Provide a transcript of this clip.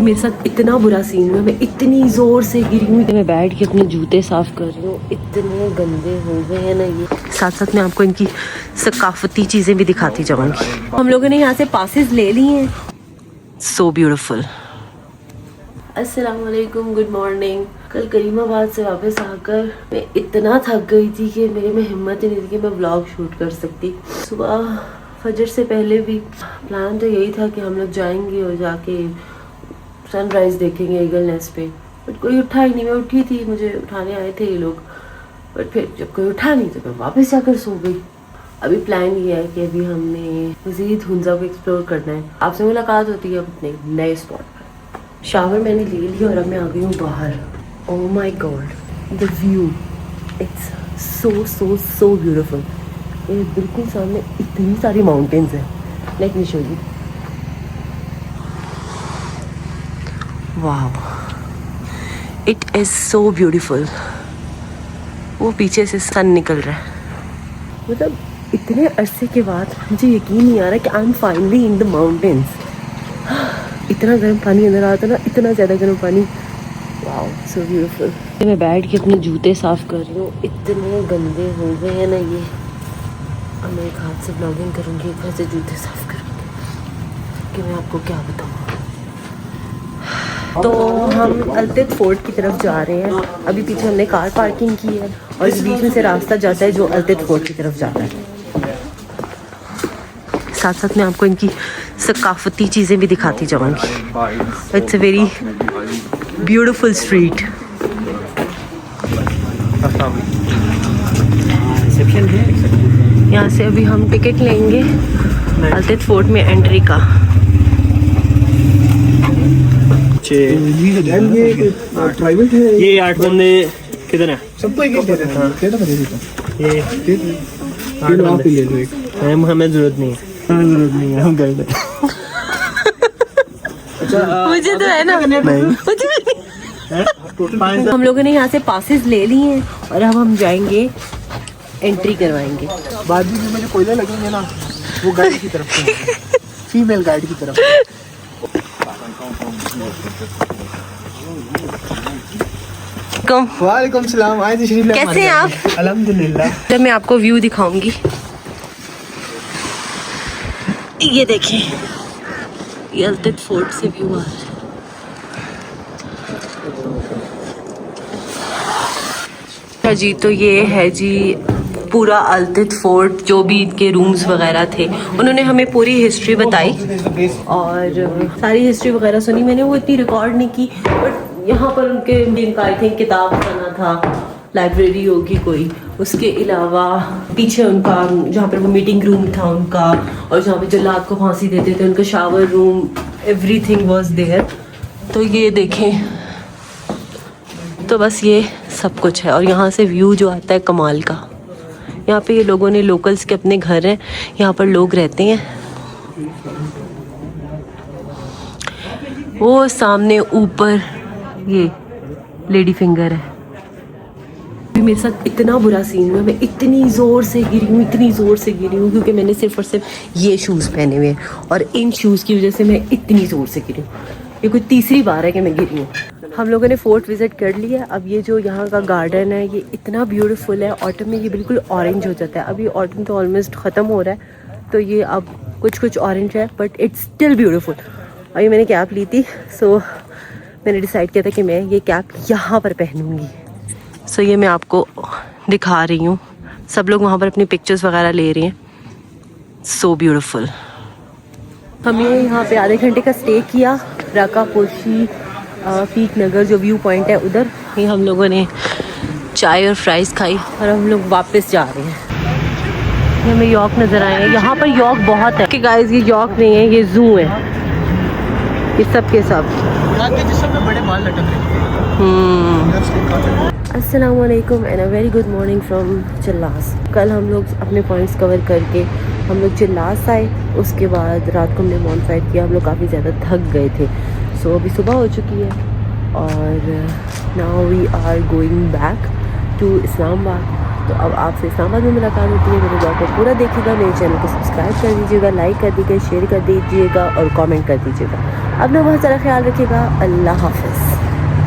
मेरे साथ इतना बुरा सीन हुआ, मैं इतनी जोर से गिरी हूँ। मैं बैठ के अपने जूते साफ कर रही हूँ, इतने गंदे हो गए हैं ना ये। साथ साथ मैं आपको इनकी सकाफती चीजें भी दिखाती जाऊंगी। हम लोगों ने यहाँ से पासेस ले लिए हैं। So beautiful. अस्सलाम वालेकुम, गुड मॉर्निंग। कल करीमाबाद से वापस आकर मैं इतना थक गई थी कि मेरे में हिम्मत ही नहीं थी कि मैं व्लॉग शूट कर सकती। सुबह फजर से पहले भी प्लान तो यही था कि हम लोग जाएंगे और जाके सनराइज देखेंगे ईगल नेस्ट पे, बट कोई उठा ही नहीं। मैं उठी थी, मुझे उठाने आए थे ये लोग, बट फिर जब कोई उठा नहीं तो मैं वापस जाकर सो गई। अभी प्लान ये है कि अभी हमने मज़ीद हुंजा को एक्सप्लोर करना है। आपसे मुलाकात होती है अपने नए स्पॉट पर। शावर मैंने ले लिया और अब मैं आ गई हूँ बाहर। Oh my God, the view, it's so so so beautiful. ये बिल्कुल सामने इतनी सारी माउंटेन्स हैं। Let me show you. Wow, it is so beautiful. वो पीछे से सन निकल रहा है। मतलब इतने अरसे के बाद मुझे यकीन नहीं आ रहा कि I am finally in the mountains. इतना गर्म पानी अंदर आता ना, इतना ज़्यादा गर्म पानी। Wow, so beautiful. मैं बैठ के अपने जूते साफ कर रही हूँ, इतने गंदे हो गए हैं ना ये। अब मैं एक हाथ से ब्लॉगिंग करूँगी, एक हाथ से जूते साफ करूँगी कि मैं आपको क्या बताऊँ। तो हम अल्तित फोर्ट की तरफ जा रहे हैं। अभी पीछे हमने कार पार्किंग की है और इस बीच में से रास्ता जाता है जो अल्तित फोर्ट की तरफ जाता है। साथ साथ मैं आपको इनकी सकाफती चीज़ें भी दिखाती जाऊंगी। It's a very beautiful street. यहाँ से अभी हम टिकट लेंगे अल्तित फोर्ट में एंट्री का। ये प्राइवेट है। ये 8 बंदे किधर है? सबको एक एक दे देना। ये आप ही ले लो एक। हमें जरूरत नहीं है। जरूरत नहीं है, हम गए। अच्छा, मुझे तो है ना, मुझे भी। हम लोगों ने यहाँ से पासेस ले लिए हैं और अब हम जाएंगे, एंट्री करवाएंगे। बाजू में जो कोयले लगेंगे ना, वो गाइड की तरफ से, फीमेल गाइड की तरफ। वालेकुम सलाम। आए थे शरीफ। कैसे हैं आप? अल्हम्दुलिल्लाह। तो मैं आपको व्यू दिखाऊंगी। ये देखें, ये अल्तित फोर्ट से व्यू आ रहा है जी। तो ये है जी पूरा अल्तित फोर्ट, जो भी इनके रूम्स वगैरह थे। उन्होंने हमें पूरी हिस्ट्री बताई और सारी हिस्ट्री वगैरह सुनी। मैंने वो इतनी रिकॉर्ड नहीं की, बट यहाँ पर उनके इनका आई थिंक किताब बना था, लाइब्रेरी होगी कोई। उसके अलावा पीछे उनका जहाँ पर वो मीटिंग रूम था उनका, और जहाँ पे जल्लाद को फांसी देते थे उनका shower room, everything was there. तो ये देखें, तो बस ये सब कुछ है। और यहाँ से व्यू जो आता है कमाल का। यहाँ पे ये लोगों ने, लोकल्स के अपने घर हैं, यहाँ पर लोग रहते हैं। वो सामने ऊपर ये लेडी फिंगर है। मेरे साथ इतना बुरा सीन हुआ, मैं इतनी ज़ोर से गिरी हूँ, इतनी ज़ोर से गिरी हूँ क्योंकि मैंने सिर्फ और सिर्फ ये शूज़ पहने हुए हैं और इन शूज़ की वजह से मैं इतनी ज़ोर से गिरी हूँ। ये कोई तीसरी बार है कि मैं गिरी हूँ। हम लोगों ने फोर्ट विज़िट कर लिया। अब ये जो यहाँ का गार्डन है ये इतना ब्यूटीफुल है। ऑटम में ये बिल्कुल ऑरेंज हो जाता है। अभी ऑटम तो ऑलमोस्ट ख़त्म हो रहा है, तो ये अब कुछ कुछ ऑरेंज है, बट इट्स स्टिल ब्यूटीफुल। और ये मैंने कैप ली थी, सो मैंने डिसाइड किया था कि मैं ये कैप यहाँ पर पहनूँगी। सो ये मैं आपको दिखा रही हूँ। सब लोग वहाँ पर अपनी पिक्चर्स वगैरह ले रही हैं। So beautiful. हमने यहाँ पे आधे घंटे का स्टे किया। राका पोशी पीक नगर जो व्यू पॉइंट है उधर ही हम लोगों ने चाय और फ्राइज़ खाई और हम लोग वापस जा रहे हैं। ये हमें यॉक नज़र आए हैं। यहाँ पर यॉक बहुत है कि गाइस, ये यॉक नहीं है, ये जू है। ये सब के सब बड़े बाल लटक रहे हैं। अस्सलाम वालेकुम and a very good morning from Chilas. कल हम लोग अपने पॉइंट्स कवर करके हम लोग चिल्लास आए। उसके बाद रात को हमने बॉनफायर किया। हम लोग काफ़ी ज़्यादा थक गए थे। सो अभी सुबह हो चुकी है और now we are going back to Islamabad. तो अब आपसे इस्लामाबाद में मुलाकात होती है। मेरे ब्लॉग को पूरा देखिएगा, मेरे चैनल को सब्सक्राइब कर दीजिएगा, लाइक कर दीजिएगा, शेयर कर दीजिएगा और कमेंट कर दीजिएगा। अपना बहुत सारा ख्याल रखिएगा। अल्लाह हाफ़िज़।